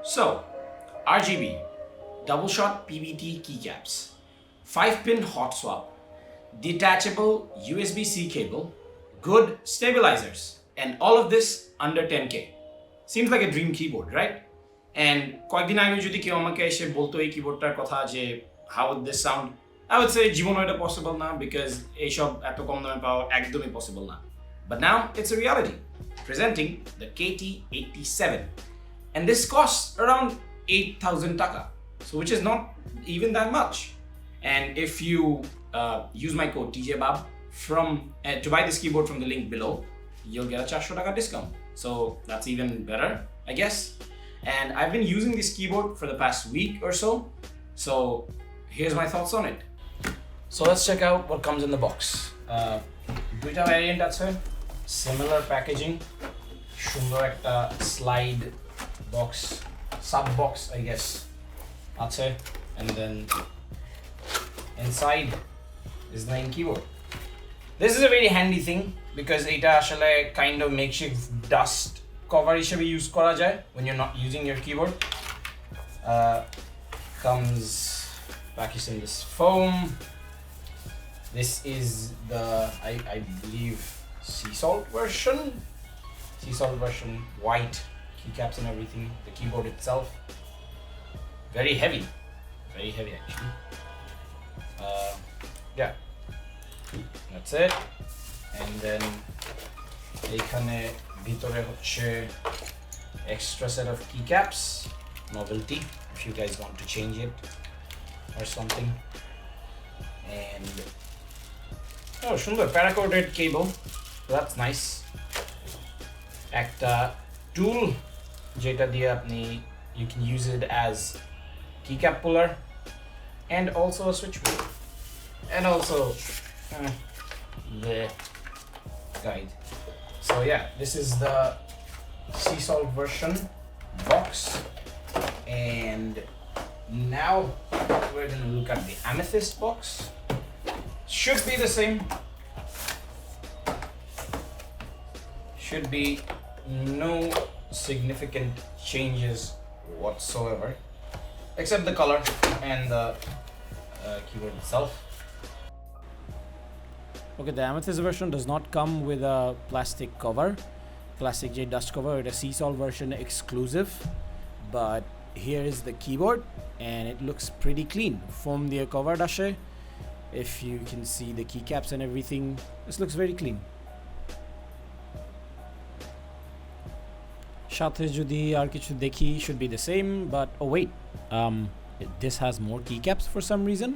So, RGB, double shot PBT keycaps, 5-pin hot swap, detachable USB-C cable, good stabilizers, and all of this under 10K. Seems like a dream keyboard, right? And কয়েকদিন আগে যদি কেউ আমাকে এসে বলতো এই কিবোর্ডটার কথা যে how would this sound, I would say জীবনে এটা possible না because এইসব এত কম দামে পাওয়া একদমই possible না. But now it's a reality. Presenting the KT87. And this costs around 8,000 taka, so which is not even that much. And if you use my code TJBAB to buy this keyboard from the link below, you'll get a 400 taka discount. So that's even better, I guess. And I've been using this keyboard for the past week or so. So here's my thoughts on it. So let's check out what comes in the box. Duita variant আছে, similar packaging, সুন্দর একটা slide box, sub box I guess আছে, and then inside is the main keyboard. This is a very handy thing because এটা আসলে kind of makeshift dust cover হিসেবে use করা যায় when you're not using your keyboard. Comes packaged in this foam. This is the I believe sea salt version, white keycaps and everything. The keyboard itself very heavy actually. Yeah, that's it. And then এইখানে ভিতরে হচ্ছে extra set of keycaps, novelty if you guys want to change it or something. And সুন্দর paracord cable, that's nice. একটা tool যেটা দিয়ে আপনি you can use it as keycap puller, and also a switchboard, and also the guide. So yeah, this is the sea salt version box, and now we're gonna look at the amethyst box. Should be the same, should be no significant changes whatsoever except the color and the keyboard itself. Okay, the amethyst version does not come with a plastic cover, plastic J dust cover. It's a sea salt version exclusive, but here is the keyboard and it looks pretty clean. Foam diye covered ashe. If you can see the keycaps and everything, this looks very clean. সাথে যদি আর কিছু দেখি should be the same, but oh wait, this has more keycaps for some reason.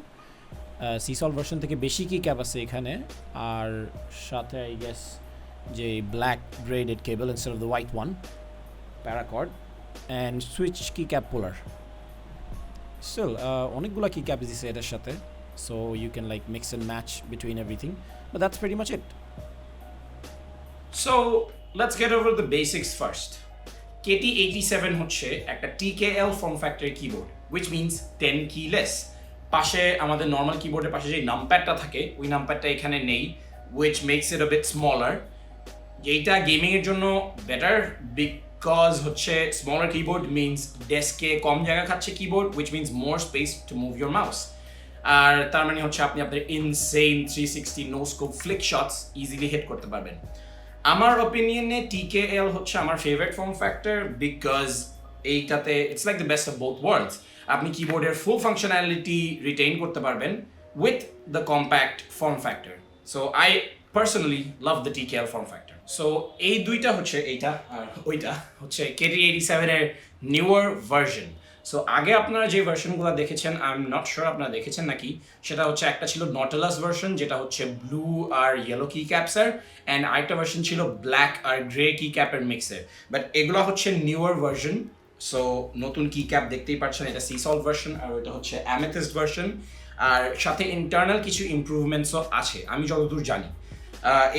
sea salt version থেকে বেশি keycap আছে এখানে, আর সাথে I guess যে black braided cable instead of the white one, paracord, and switch keycap puller. Still অনেকগুলা keycaps দিছে এটার সাথে, so you can like mix and match between everything, but that's pretty much it. So let's get over the basics first. KT87 হচ্ছে একটা TKL form factor keyboard, which means 10 keyless. পাশে আমাদের normal কিবোর্ডের পাশে যে নামপ্যাডটা থাকে ওই নামপ্যাডটা এখানে নেই, which makes it a bit smaller. এইটা গেমিং এর জন্য বেটার because হচ্ছে smaller keyboard means ডেস্কে কম জায়গা খাচ্ছে keyboard, which means more space to move your mouse. আর তার মানে হচ্ছে আপনি আপনার insane 360 no scope flick shots easily hit করতে পারবেন. আমার অপিনিয়নে TKL হচ্ছে আমার ফেভারিট ফর্ম ফ্যাক্টর বিকজ এইটাতে it's like the best of both worlds. আপনি কিবোর্ডের ফুল ফাংশনালিটি রিটেইন করতে পারবেন with the compact form factor. So I personally love the TKL form factor. So এই দুইটা হচ্ছে এইটা আর ওইটা হচ্ছে KT87 এর নিউয়ার ভার্সন। সো আগে আপনারা যে ভার্সনগুলো দেখেছেন, আই এম নট শিওর আপনারা দেখেছেন নাকি, সেটা হচ্ছে একটা ছিল নটেলাস ভার্সন যেটা হচ্ছে ব্লু আর ইয়েলো কি ক্যাপসের, অ্যান্ড আরেকটা ভার্সন ছিল ব্ল্যাক আর গ্রে কি ক্যাপের মিক্সের। বাট এগুলো হচ্ছে নিউয়ার ভার্সন। সো নতুন কি ক্যাপ দেখতেই পাচ্ছেন, এটা সি সল্ট ভার্সন আর ওইটা হচ্ছে অ্যামেথিস্ট ভার্সন, আর সাথে ইন্টারনাল কিছু ইমপ্রুভমেন্টসও আছে আমি যতদূর জানি।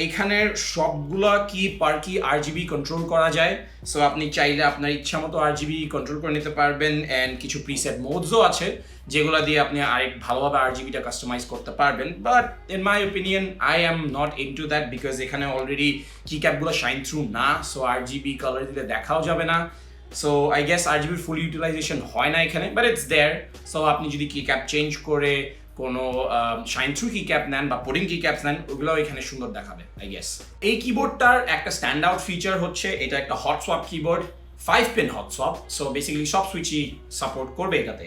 এইখানের সবগুলো কি পার কি আরজিবি কন্ট্রোল করা যায়। সো আপনি চাইলে আপনার ইচ্ছা মতো আরজিবি কন্ট্রোল করে নিতে পারবেন, অ্যান্ড কিছু প্রিসেট মোডসও আছে যেগুলো দিয়ে আপনি আরেক ভালোভাবে আরজিবিটা কাস্টমাইজ করতে পারবেন। But in my opinion I am not into that because এখানে অলরেডি কি ক্যাপগুলো শাইন থ্রু না, সো আরজিবি কালার দিলে দেখাও যাবে না। So I guess RGB full utilisation হয় না এখানে, বাট ইটস দেয়ার। সো আপনি যদি কি ক্যাপ চেঞ্জ করে কোনো শাইন থ্রু কি ক্যাপ নেন বা পোডিং কি ক্যাপস নেন, ওগুলোও এখানে সুন্দর দেখাবে আই গেস। এই কিবোর্ডটার একটা স্ট্যান্ড আউট ফিচার হচ্ছে এটা একটা hot swap keyboard, 5-pin hot swap. So basically সব সুইচই সাপোর্ট করবে এটাতে।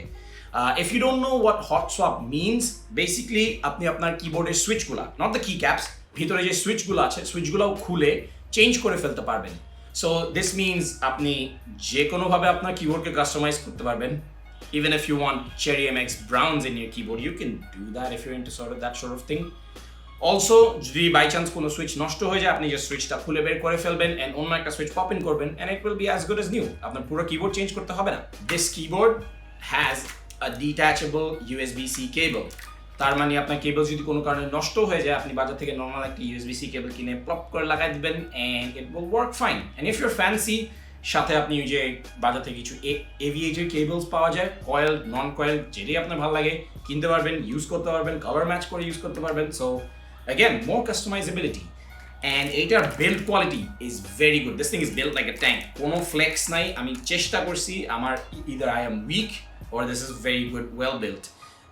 If you don't know what hot swap means, basically আপনি আপনার কিবোর্ডের সুইচগুলা, নট দ্য কি ক্যাপস, ভিতরে যে সুইচগুলো আছে সুইচগুলোও খুলে চেঞ্জ করে ফেলতে পারবেন। সো দিস মিনস আপনি যে কোনোভাবে আপনার কিবোর্ডকে কাস্টমাইজ করতে পারবেন। Even if you want Cherry MX browns in your keyboard, you can do that if you're into that sort of thing. Also যদি বাই চান্স কোনো সুইচ নষ্ট হয়ে যায়, আপনি যে সুইচটা খুলে বের করে ফেলবেন এন্ড অন্য একটা সুইচ পপ ইন করবেন and it will be as good as new. আপনার পুরো কিবোর্ড চেঞ্জ করতে হবে না। This keyboard has a detachable USB-C cable. তার মানে আপনার কেবল যদি কোনো কারণে নষ্ট হয়ে যায়, আপনি বাজার থেকে নর্মাল একটা USB-C কেবল কিনে প্লপ করে লাগাই দিবেন and it will work fine. And if your fancy, সাথে আপনি ওই যে বাজার থেকে কিছু এভিয়েটের কেবলস পাওয়া যায়, কয়েল, নন কয়েল, যেটাই আপনার ভালো লাগে কিনতে পারবেন, ইউজ করতে পারবেন, কালার ম্যাচ করে ইউজ করতে পারবেন। So again, more customizability, and এটার build quality is very good. This thing is built like a tank. কোনো flex নাই। আমি চেষ্টা করছি, আমার either I am weak or this is very good, well built.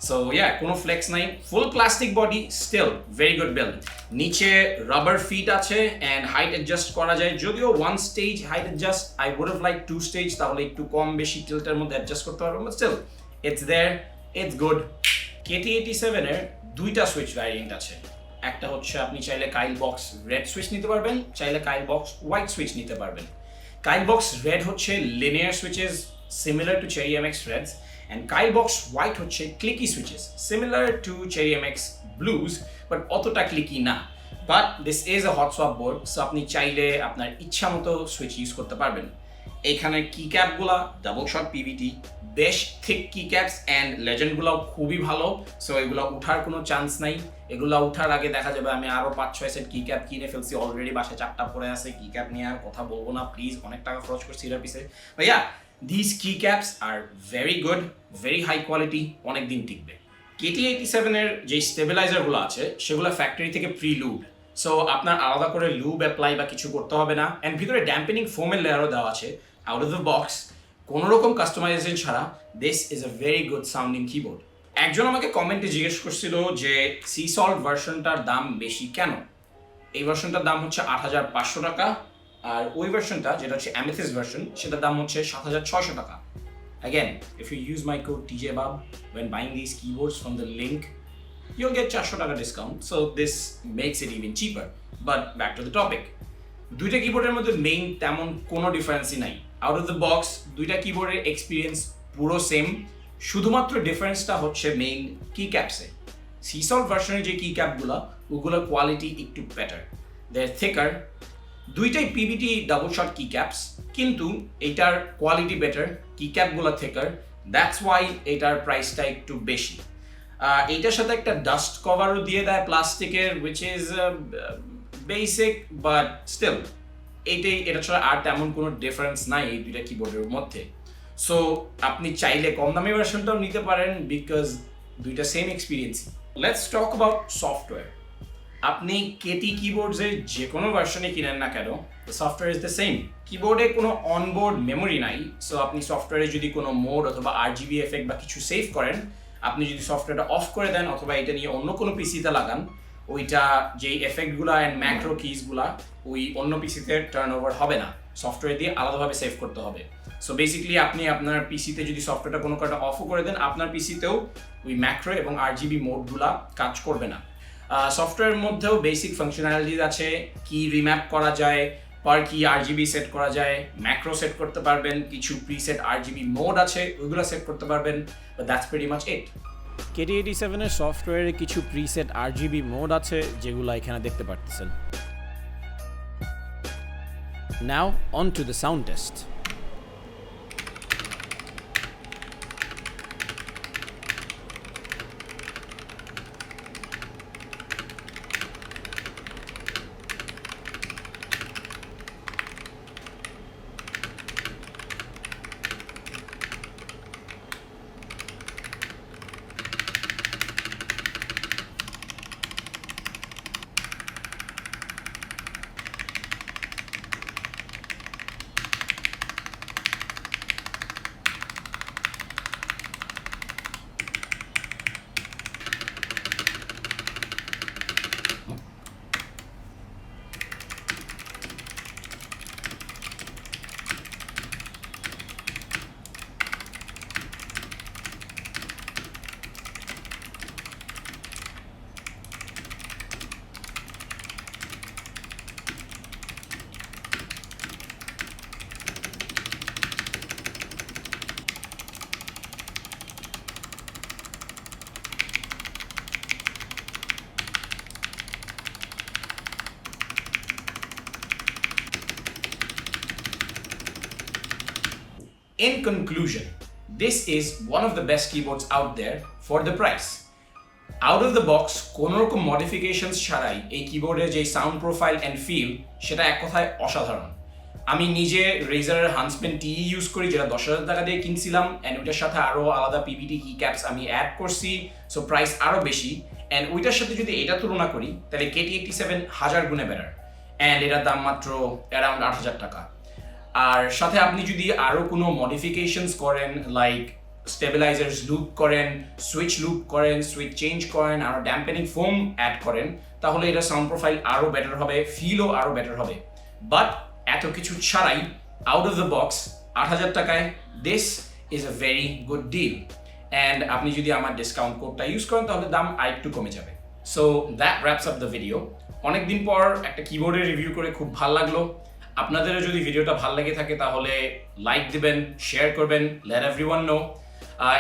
So yeah, কোনো flex নাই, full plastic body, still very good build. নিচে rubber feet আছে and height adjust করা যায়। যদিও one stage height adjust, I would have liked 2 stage, তাহলে একটু কম বেশি টিল্টের মধ্যে adjust করতে পারবো, but still it's there, it's good. KT87 এর দুইটা সুইচ ভ্যারিয়েন্ট আছে। একটা হচ্ছে আপনি চাইলে কাইল বক্স রেড সুইচ নিতে পারবেন, চাইলে কাইল বক্স হোয়াইট সুইচ নিতে পারবেন। কাইল বক্স রেড হচ্ছে linear switches similar to Cherry MX reds, and Kailh box white হচ্ছে clicky switches similar to Cherry MX blues, but অতটা ক্লিকি না। But this is a hot swap board, so আপনি চাইলে আপনার ইচ্ছা মতো switch use করতে পারবেন। এখানে কি ক্যাপগুলা ডাবল শট PVT, বেশ থিক কি ক্যাপস অ্যান্ড লেজেন্ডগুলোও খুবই ভালো। সো এগুলো উঠার কোনো চান্স নাই। এগুলো উঠার আগে দেখা যাবে আমি আরও 5-6 সেট কি ক্যাপ কিনে ফেলছি, অলরেডি বাসায় 4টা পড়ে আছে। কি ক্যাপ নিয়ে আর কথা বলবো না প্লিজ, অনেক টাকা খরচ করছি এটার পিছে। ভাইয়া this key caps are very good, very high quality, অনেক দিন টিকবে। KT87 এর যে স্টেবিলাইজারগুলো আছে সেগুলো ফ্যাক্টরি থেকে প্রি লুড, সো আপনার আলাদা করে লুব অ্যাপ্লাই বা কিছু করতে হবে না। অ্যান্ড ভিতরে ড্যাম্পেনিং ফোমের লেয়ারও দেওয়া আছে আউট অফ দ্য বক্স, কোনো রকম কাস্টমাইজেশন ছাড়া। This is a very good sounding keyboard. একজন আমাকে কমেন্টে জিজ্ঞেস করছিল যে সি সল্ট ভার্সনটার দাম বেশি কেন। এই ভার্সনটার দাম হচ্ছে 8,500 টাকা, আর ওই ভার্সনটা যেটা হচ্ছে অ্যামেথিস্ট ভার্সন সেটার দাম হচ্ছে 7,600 টাকা। Again, if you use my code TJBAB when buying these keyboards from the link, you'll get 400 টাকা discount, so this makes it even cheaper. But back to the topic. দুইটা কিবোর্ডের মধ্যে মেইন তেমন কোনো ডিফারেন্সই নাই। আউট অফ দ্য বক্স দুইটা কিবোর্ডের experience পুরো সেম, শুধুমাত্র ডিফারেন্সটা হচ্ছে মেইন কি ক্যাপসে। সি সল্ট ভার্সনের যে কি ক্যাপগুলো, ওগুলোর কোয়ালিটি একটু বেটার, দে আর থিকার। দুইটাই PVT ডাবল শট কি ক্যাপস, কিন্তু এটার কোয়ালিটি বেটার, কি ক্যাপগুলো থিকার, দ্যাটস ওয়াই এটার প্রাইসটা একটু বেশি। এইটার সাথে একটা ডাস্ট কভারও দিয়ে দেয় প্লাস্টিকের, which is basic, but still এটা ছাড়া আর তেমন কোনো ডিফারেন্স নাই এই দুইটা কিবোর্ডের মধ্যে। সো আপনি চাইলে কম দামি ভার্সনটাও নিতে পারেন, বিকজ দুইটা সেম এক্সপিরিয়েন্সই। Let's talk about software. আপনি কেটি কিবোর্ডসের যে কোনো ভার্সনে কিনেন না কেন, the software is the same. কিবোর্ডে কোনো অনবোর্ড মেমোরি নাই, সো আপনি সফটওয়্যারে যদি কোনো মোড অথবা RGB এফেক্ট বা কিছু সেভ করেন, আপনি যদি সফটওয়্যারটা অফ করে দেন অথবা এটা নিয়ে অন্য কোনো পিসিতে লাগান, ওইটা যেই এফেক্টগুলো অ্যান্ড ম্যাক্রো কিজগুলা ওই অন্য পিসিতে টার্ন ওভার হবে না, সফটওয়্যার দিয়ে আলাদাভাবে সেভ করতে হবে। সো বেসিক্যালি আপনি আপনার পিসিতে যদি সফটওয়্যারটা কোনো কারণে অফও করে দেন, আপনার পিসিতেও ওই ম্যাক্রো এবং RGB মোডগুলা কাজ করবে না। সফটওয়্যারের মধ্যেও বেসিক ফাংশনালিটিস আছে, কি রিম্যাপ করা যায়, পার কি RGB সেট করা যায়, ম্যাক্রো সেট করতে পারবেন, কিছু প্রিসেট RGB মোড আছে ওইগুলো সেট করতে পারবেন, but that's pretty much it. KT87 এর সফটওয়্যারে কিছু প্রিসেট RGB মোড আছে যেগুলো এখানে দেখতে পারতেছেন। Now on to the sound test. In conclusion, this is one of the best keyboards out there for the price. Out of the box কোনো রকম মডিফিকেশনস ছাড়াই এই কিবোর্ডের যে সাউন্ড প্রোফাইল অ্যান্ড ফিল সেটা এক কথায় অসাধারণ। আমি নিজে রেজারের হান্সম্যান টি ইউজ করি, যেটা 10,000 টাকা দিয়ে কিনছিলাম, অ্যান্ড ওইটার সাথে আরও আলাদা পিভিটি কি ক্যাপস আমি অ্যাড করছি, সো প্রাইস আরও বেশি। অ্যান্ড ওইটার সাথে যদি এটা তুলনা করি তাহলে KT87 1000 গুণে বেটার, অ্যান্ড এটার দাম মাত্র অ্যারাউন্ড 8,000 টাকা। আর সাথে আপনি যদি আরও কোনো মডিফিকেশনস করেন, লাইক স্টেবিলাইজার্স লুপ করেন, সুইচ লুপ করেন, সুইচ চেঞ্জ করেন, আরও ড্যাম্পেনিং ফোম অ্যাড করেন, তাহলে এটা সাউন্ড প্রোফাইল আরও বেটার হবে, ফিলও আরও বেটার হবে। বাট এত কিছু ছাড়াই আউট অফ দ্য বক্স 8,000 টাকায় this is a very good deal. And আপনি যদি আমার ডিসকাউন্ট কোডটা ইউজ করেন তাহলে দাম আরেকটু কমে যাবে। So that reps up the video. অনেকদিন পর একটা কিবোর্ডের রিভিউ করে খুব ভালো লাগলো। আপনাদেরও যদি ভিডিওটা ভালো লেগে থাকে তাহলে লাইক দিবেন, শেয়ার করবেন, লেট এভরিওয়ান নো।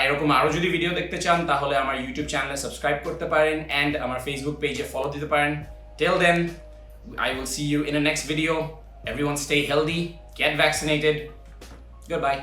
এরকম আরও যদি ভিডিও দেখতে চান তাহলে আমার ইউটিউব চ্যানেলে সাবস্ক্রাইব করতে পারেন অ্যান্ড আমার ফেসবুক পেজে ফলো দিতে পারেন। Till then, I will see you in the next video. Everyone stay healthy, get vaccinated. Goodbye.